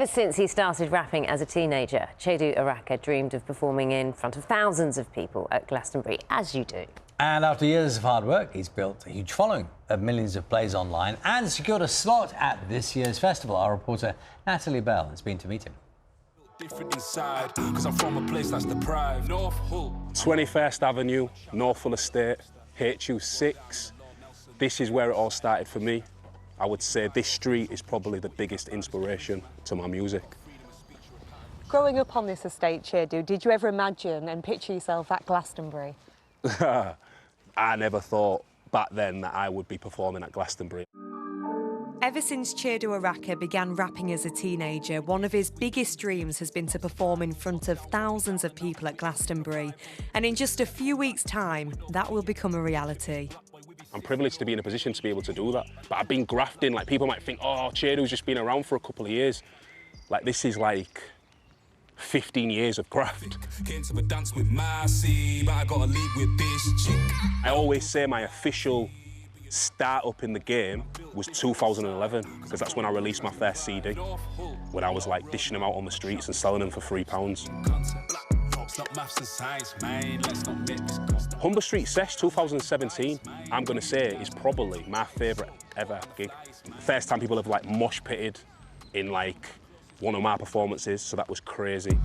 Ever since he started rapping as a teenager, Chiedu Oraka dreamed of performing in front of thousands of people at Glastonbury, as you do. And after years of hard work, he's built a huge following of millions of plays online and secured a slot at this year's festival. Our reporter Natalie Bell has been to meet him. Different inside, because I'm from a place that's deprived. North Hull. 21st Avenue, North Hull Estate, HU6. This is where it all started for me. I would say this street is probably the biggest inspiration to my music. Growing up on this estate, Chiedu, did you ever imagine and picture yourself at Glastonbury? I never thought back then that I would be performing at Glastonbury. Ever since Chiedu Oraka began rapping as a teenager, one of his biggest dreams has been to perform in front of thousands of people at Glastonbury. And in just a few weeks' time, that will become a reality. I'm privileged to be in a position to be able to do that. But I've been grafting. Like, people might think, oh, Chiedu's just been around for a couple of years. Like, this is like 15 years of graft. I always say my official start up in the game was 2011, because that's when I released my first CD, when I was like dishing them out on the streets and selling them for £3. Humber Street Sesh 2017, I'm going to say, is probably my favourite ever gig. First time people have like mosh pitted in like one of my performances, so that was crazy.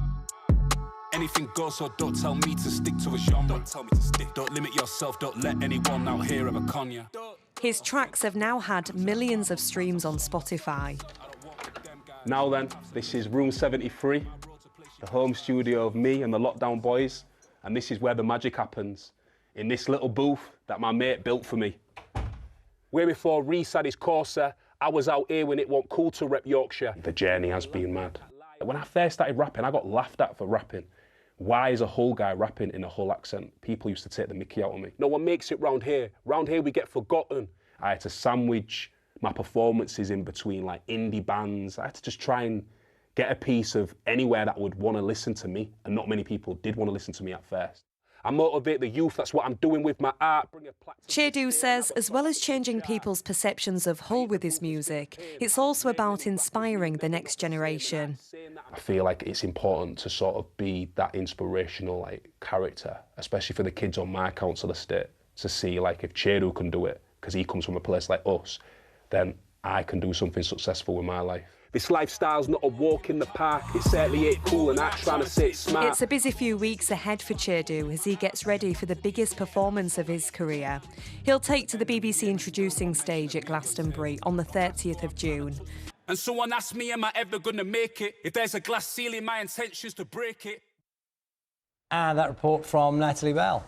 Anything goes, so don't tell me to stick to a genre. Don't tell me to stick. Don't limit yourself, don't let anyone out here ever con ya. His tracks have now had millions of streams on Spotify. Now then, this is Room 73, the home studio of me and the Lockdown Boys, and this is where the magic happens, in this little booth that my mate built for me. Way before Reese had his Corsa, I was out here when it wasn't cool to rep Yorkshire. The journey has been mad. When I first started rapping, I got laughed at for rapping. Why is a Hull guy rapping in a Hull accent? People used to take the mickey out of me. No one makes it round here. Round here we get forgotten. I had to sandwich my performances in between like indie bands. I had to just try and get a piece of anywhere that would want to listen to me, and not many people did want to listen to me at first. I motivate the youth, that's what I'm doing with my art. Chiedu says, as well as changing people's perceptions of Hull with his music, it's also about inspiring the next generation. I feel like it's important to sort of be that inspirational like character, especially for the kids on my council estate, to see like if Chiedu can do it, because he comes from a place like us, then I can do something successful with my life. This lifestyle's not a walk in the park. It certainly ain't cool and I'm trying to say it's smart. It's a busy few weeks ahead for Chiedu as he gets ready for the biggest performance of his career. He'll take to the BBC Introducing stage at Glastonbury on the 30th of June. And someone asked me, am I ever going to make it? If there's a glass ceiling, my intention's to break it. And that report from Natalie Bell.